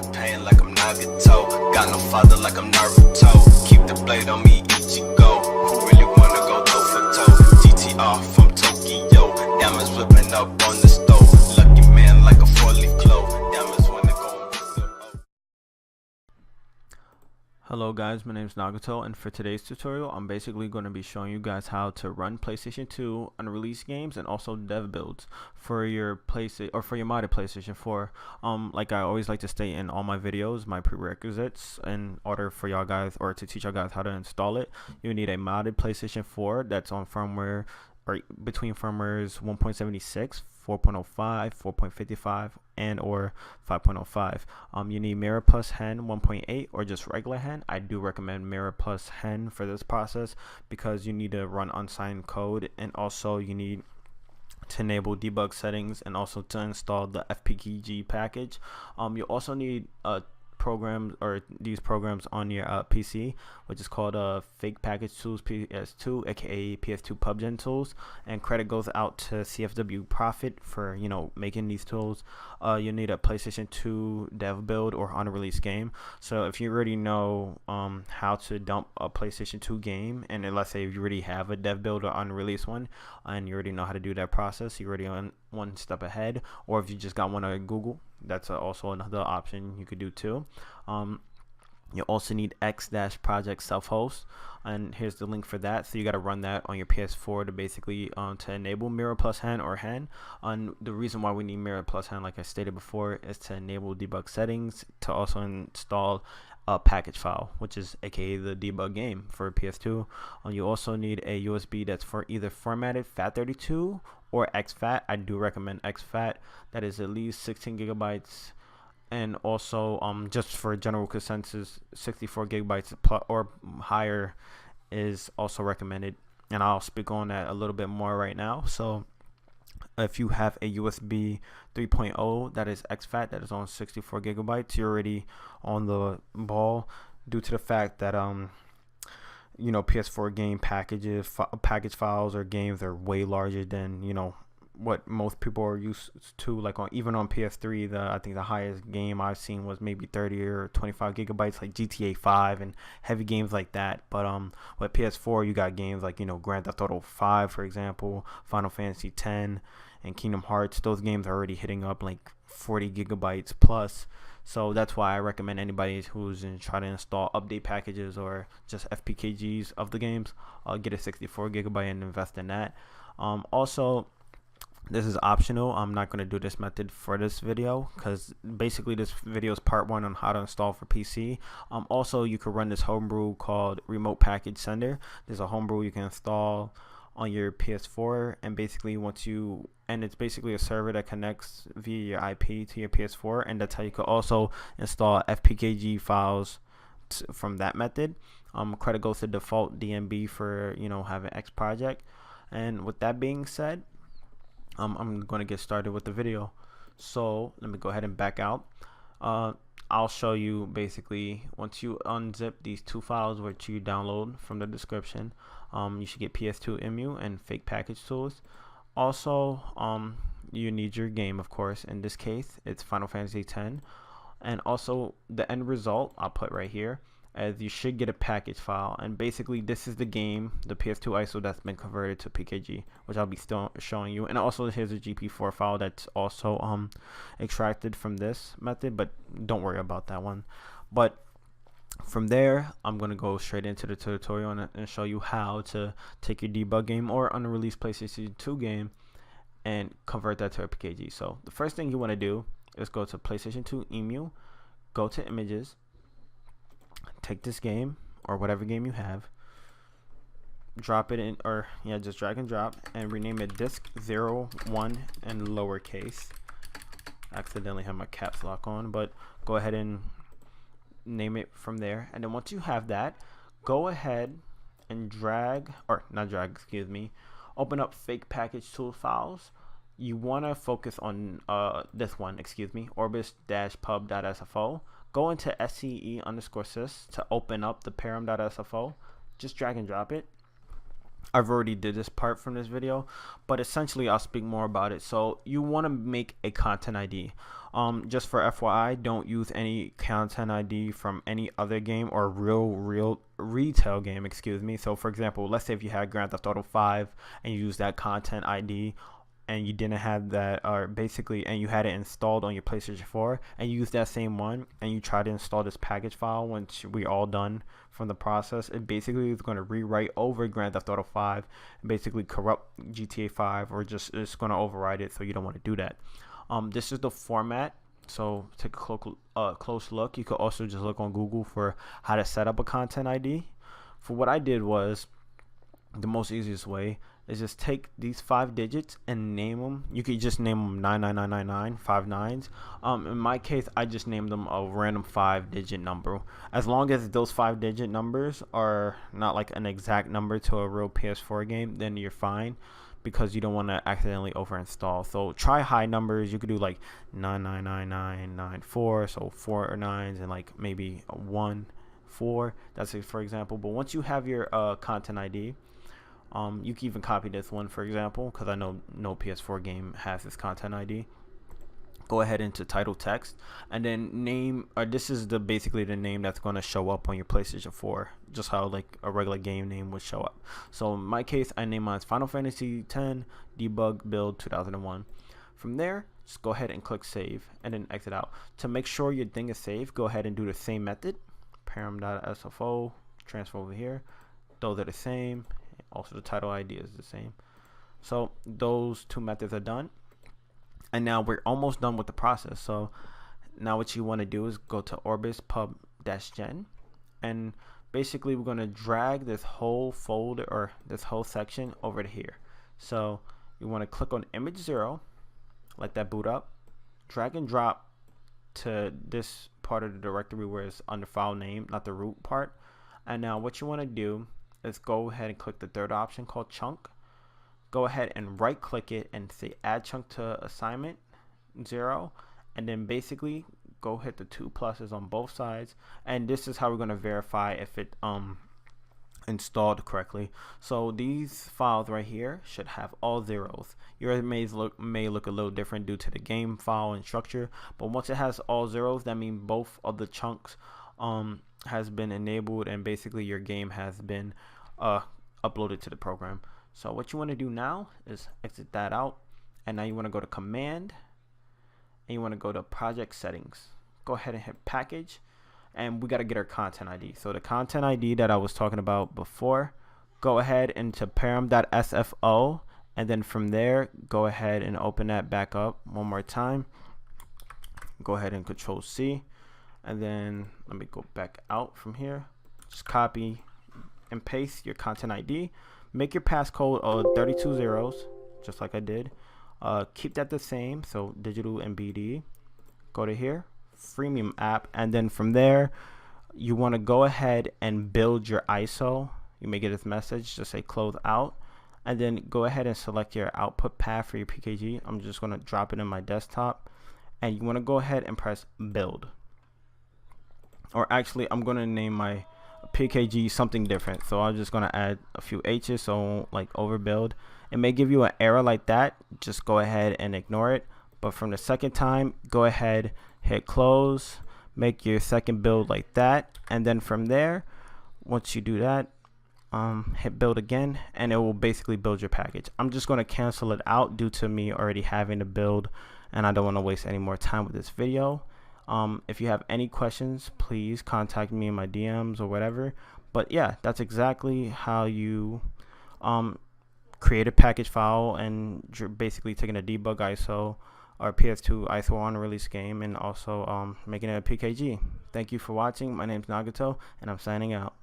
the pain like I'm Nagato. Got no father like I'm Naruto. Keep the blade on me, Ichigo. Who really wanna go toe for toe? GTR from Tokyo. Diamonds whipping up on the stove. Lucky man like a 4-leaf clove. Diamonds wanna go and visit. Hello guys, my name is Nagato, and for today's tutorial I'm basically going to be showing you guys how to run PlayStation 2 unreleased games and also dev builds for your PlayStation or for your modded PlayStation 4. Like I always like to state in all my videos, my prerequisites in order for y'all guys or to teach y'all guys how to install it. You need a modded PlayStation 4 that's on firmware or between firmwares 1.76, 4.05, 4.55, and or 5.05. You need MIRA+HEN 1.8 or just regular hen. I do recommend MIRA+HEN for this process because you need to run unsigned code, and also you need to enable debug settings and also to install the FPKG package. You also need programs or these programs on your PC, which is called Fake Package Tools PS2, aka PS2 Pub GEN tools, and credit goes out to CFW Profit for making these tools. You need a PlayStation 2 dev build or unreleased game. So if you already know how to dump a PlayStation 2 game, and let's say you already have a dev build or unreleased one and you already know how to do that process, you're already on one step ahead. Or if you just got one on Google, that's also another option you could do too. You also need X-Project self-host, and here's the link for that. So you got to run that on your PS4 to basically to enable MIRA+HEN or hen. And the reason why we need MIRA+HEN, like I stated before, is to enable debug settings, to also install a package file, which is aka the debug game for PS2. You also need a USB that's for either formatted FAT32 or EXFAT. I do recommend EXFAT. That is at least 16 gigabytes, and also just for general consensus, 64 gigabytes or higher is also recommended, and I'll speak on that a little bit more right now. So if you have a USB 3.0 that is EXFAT, that is on 64 gigabytes, you're already on the ball, due to the fact that PS4 game package files or games are way larger than what most people are used to. Like even on PS3, I think the highest game I've seen was maybe 30 or 25 gigabytes, like GTA 5 and heavy games like that. But with PS4, you got games like Grand Theft Auto 5, for example, Final Fantasy 10, and Kingdom Hearts. Those games are already hitting up like 40 gigabytes plus. So that's why I recommend anybody who's trying to install update packages or just FPKGs of the games, get a 64 gigabyte and invest in that. Also, this is optional. I'm not going to do this method for this video because basically this video is part 1 on how to install for PC. Also, you can run this homebrew called Remote Package Sender. There's a homebrew you can install on your PS4, and basically it's basically a server that connects via your IP to your PS4, and that's how you could also install FPKG files from that method. Credit goes to default DMB for having X project. And with that being said, I'm going to get started with the video. So let me go ahead and back out. I'll show you basically once you unzip these two files which you download from the description. You should get PS2 EMU and Fake Package Tools. Also, you need your game, of course. In this case, it's Final Fantasy X, and also the end result I'll put right here, as you should get a package file, and basically this is the game, the PS2 ISO that's been converted to PKG, which I'll be still showing you. And also here's a GP4 file that's also extracted from this method, but don't worry about that one. But from there, I'm going to go straight into the tutorial and show you how to take your debug game or unreleased PlayStation 2 game and convert that to a PKG. So the first thing you want to do is go to PlayStation 2 EMU, go to images, take this game or whatever game you have, drop it in, or just drag and drop, and rename it disk 01 in lowercase. Accidentally have my caps lock on, but go ahead and name it from there. And then once you have that, go ahead and open up Fake Package Tool files. You want to focus on this one, orbis-pub.sfo. Go into SCE_sys to open up the param.sfo. Just drag and drop it. I've already did this part from this video, but essentially I'll speak more about it. So you want to make a content ID. Just for FYI, don't use any content ID from any other game or real retail game, excuse me. So for example, let's say if you had Grand Theft Auto 5 and you use that content ID and you didn't have that, or basically, and you had it installed on your PlayStation 4 and you use that same one and you try to install this package file once we all done from the process, it basically is going to rewrite over Grand Theft Auto 5 and basically corrupt GTA 5, or just it's going to override it, so you don't want to do that. This is the format, so take a close look. You could also just look on Google for how to set up a content ID. For what I did was, the most easiest way is just take these 5 digits and name them. You could just name them 99999, 5 nines. In my case, I just named them a random 5-digit number. As long as those 5-digit numbers are not like an exact number to a real PS4 game, then you're fine, because you don't want to accidentally overinstall. So try high numbers. You could do like 999994, so 4 9s and like maybe 1 4. That's it, for example. But once you have your content ID, you can even copy this one, for example, because I know no PS4 game has this content ID. Go ahead into title text and then name, or this is basically the name that's going to show up on your PlayStation 4, just how like a regular game name would show up. So in my case, I name mine Final Fantasy X Debug Build 2001. From there, just go ahead and click save and then exit out. To make sure your thing is saved, go ahead and do the same method, param.sfo, transfer over here. Those are the same. Also the title ID is the same. So those 2 methods are done. And now we're almost done with the process. So now what you want to do is go to Orbis Pub GEN, and basically we're going to drag this whole folder, or this whole section, over to here. So you want to click on image 0, let that boot up, drag and drop to this part of the directory where it's under file name, not the root part. And now what you want to do is go ahead and click the 3rd option called chunk. Go ahead and right click it and say add chunk to assignment 0, and then basically go hit the 2 pluses on both sides, and this is how we're going to verify if it installed correctly. So these files right here should have all zeros. Yours may look a little different due to the game file and structure, but once it has all zeros, that means both of the chunks has been enabled, and basically your game has been uploaded to the program. So what you want to do now is exit that out, and now you want to go to command and you want to go to project settings. Go ahead and hit package, and we got to get our content ID. So the content ID that I was talking about before, go ahead into param.sfo, and then from there go ahead and open that back up one more time. Go ahead and Control C, and then let me go back out from here. Just copy and paste your content ID. Make your passcode 32 zeros, just like I did. Keep that the same, so digital and BD. Go to here, freemium app, and then from there you want to go ahead and build your ISO. You may get this message, just say close out, and then go ahead and select your output path for your PKG. I'm just going to drop it in my desktop, and you want to go ahead and press build. Or actually, I'm going to name my PKG something different, so I'm just going to add a few H's, so like overbuild. It may give you an error like that, just go ahead and ignore it. But from the second time, go ahead, hit close, make your second build like that, and then from there, once you do that, hit build again, and it will basically build your package. I'm just going to cancel it out due to me already having to build, and I don't want to waste any more time with this video. If you have any questions, please contact me in my DMs or whatever. But yeah, that's exactly how you create a package file, and you're basically taking a debug ISO or PS2 ISO Unreleased game, and also making it a PKG. Thank you for watching. My name's Nagato, and I'm signing out.